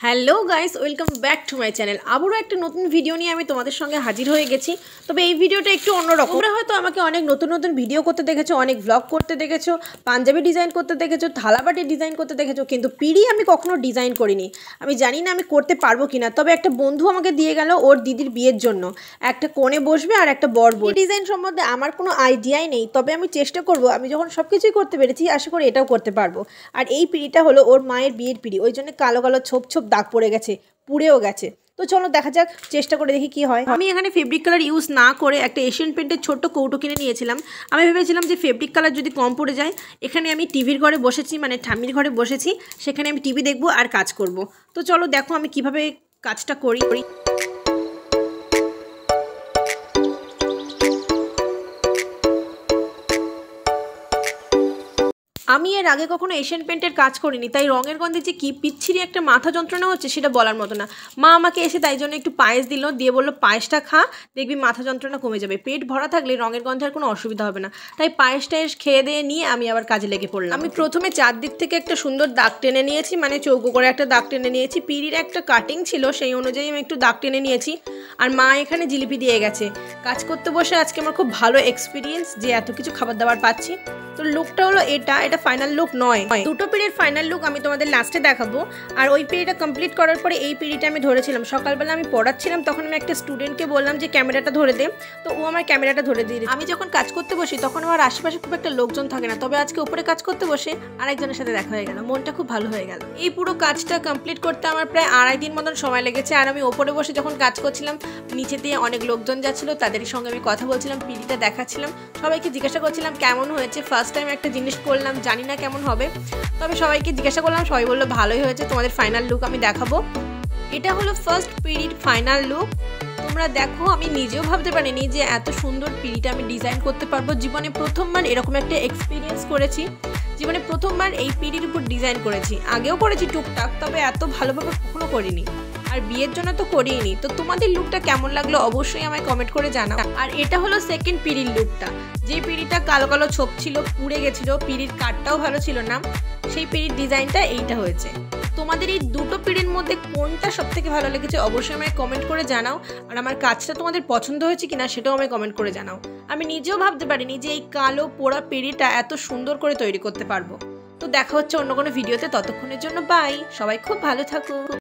Hello guys, welcome back to my channel. আবারও একটা নতুন ভিডিও নিয়ে আমি তোমাদের সঙ্গে হাজির হয়ে গেছি। তবে এই ভিডিওটা একটু অন্যরকম। তোমরা হয়তো আমাকে অনেক নতুন নতুন ভিডিও করতে দেখেছো, অনেক ব্লগ করতে দেখেছো, পাঞ্জাবি ডিজাইন করতে দেখেছো, থালাবাটি ডিজাইন করতে দেখেছো, কিন্তু পিড়ি আমি কখনো ডিজাইন করিনি। আমি জানি না আমি করতে পারবো কিনা। তবে একটা বন্ধু আমাকে দিয়ে গেল ওর দিদির বিয়ের জন্য, একটা কোণে বসবে আর একটা বর বসবে। ডিজাইন সম্বন্ধে আমার কোনো আইডিয়াই নেই, তবে আমি চেষ্টা করব। আমি যখন সব কিছুই করতে পেরেছি, আশা করি এটাও করতে পারবো। আর এই পিড়িটা হলো ওর মায়ের বিয়ের পিড়ি, ওই জন্য কালো কালো ছোপ ছোপ দাগ পড়ে গেছে, পুড়েও গেছে। তো চলো দেখা যাক, চেষ্টা করে দেখি কি হয়। আমি এখানে ফেব্রিক কালার ইউজ না করে একটা এশিয়ান পেন্টের ছোট্ট কৌটো কিনে নিয়েছিলাম। আমি ভেবেছিলাম যে ফেব্রিক কালার যদি কম পড়ে যায়, এখানে আমি টিভির ঘরে বসেছি, মানে ঠাম্মির ঘরে বসেছি, সেখানে আমি টিভি দেখবো আর কাজ করব। তো চলো দেখো আমি কিভাবে কাজটা করি। আমি এর আগে কখনো এশিয়ান পেন্টের কাজ করিনি, তাই রঙের গন্ধে যে কী পিচ্ছিরি একটা মাথা যন্ত্রণা হচ্ছে সেটা বলার মতো না। মা আমাকে এসে তাই জন্য একটু পায়েস দিল, দিয়ে বললো পায়েসটা খা, দেখবি মাথা যন্ত্রণা কমে যাবে। পেট ভরা থাকলে রঙের গন্ধে আর কোনো অসুবিধা হবে না। তাই পায়েসটা খেয়ে দিয়ে নিয়ে আমি আবার কাজে লেগে পড়লাম। আমি প্রথমে চারদিক থেকে একটা সুন্দর দাগ টেনে নিয়েছি, মানে চৌকো করে একটা দাগ টেনে নিয়েছি। পিড়ির একটা কাটিং ছিল, সেই অনুযায়ী আমি একটু দাগ টেনে নিয়েছি। আর মা এখানে জিলিপি দিয়ে গেছে। কাজ করতে বসে আজকে আমার খুব ভালো এক্সপিরিয়েন্স যে এত কিছু খাবার দাবার পাচ্ছি। তো লুকটা হলো এটা ফাইনাল লুক নয়, দুটো পিড়ির ফাইনাল লুক আমি তোমাদের লাস্টে দেখাবো। আর ওই পিড়িটা কমপ্লিট করার পরে এই পিড়িটা আমি ধরেছিলাম। সকালবেলা আমি পড়াচ্ছিলাম, তখন আমি একটা স্টুডেন্টকে বললাম যে ক্যামেরাটা ধরে দে, তো ও আমার ক্যামেরাটা ধরে দিয়ে। আমি যখন কাজ করতে বসি তখন আমার আশেপাশে খুব একটা লোকজন থাকে না, তবে আজকে উপরে কাজ করতে বসে আরেকজনের সাথে দেখা হয়ে গেল, মনটা খুব ভালো হয়ে গেল। এই পুরো কাজটা কমপ্লিট করতে আমার প্রায় 2.5 দিন মতন সময় লেগেছে। আর আমি ওপরে বসে যখন কাজ করছিলাম, নিচে দিয়ে অনেক লোকজন যাচ্ছিল, তাদের সঙ্গে আমি কথা বলছিলাম, পিড়িটা দেখাচ্ছিলাম, সবাইকে জিজ্ঞাসা করছিলাম কেমন হয়েছে। ফার্স্ট টাইম একটা জিনিস করলাম, জানি না কেমন হবে, তবে সবাইকে জিজ্ঞাসা করলাম, সবাই বললো ভালোই হয়েছে। তোমাদের ফাইনাল লুক আমি দেখাবো। এটা হলো ফার্স্ট পিড়ির ফাইনাল লুক। তোমরা দেখো, আমি নিজেও ভাবতে পারিনি যে এত সুন্দর পিড়িটা আমি ডিজাইন করতে পারবো। জীবনে প্রথমবার এরকম একটা এক্সপিরিয়েন্স করেছি, জীবনে প্রথমবার এই পিড়ির উপর ডিজাইন করেছি। আগেও করেছি টুকটাক, তবে এত ভালোভাবে কখনো করিনি, আর বিয়ের জন্য তো করিনি। তো তোমাদের লুকটা কেমন লাগলো অবশ্যই আমায় কমেন্ট করে জানাও। আর এটা হলো সেকেন্ড পিড়ির লুকটা, যে পিড়িটা কালো কালো ছোপ ছিল, পুড়ে গেছিল, পিড়ির কাঠটাও ভালো ছিল না, সেই পিড়ির ডিজাইনটা এইটা হয়েছে। তোমাদের এই দুটো পিড়ির মধ্যে কোনটা সব থেকে ভালো লেগেছে অবশ্যই আমায় কমেন্ট করে জানাও। আর আমার কাজটা তোমাদের পছন্দ হয়েছে কিনা সেটাও আমায় কমেন্ট করে জানাও। আমি নিজেও ভাবতে পারিনি যে এই কালো পোড়া পিড়িটা এত সুন্দর করে তৈরি করতে পারবো। তো দেখা হচ্ছে অন্য কোনো ভিডিওতে, ততক্ষণের জন্য বাই। সবাই খুব ভালো থাকো।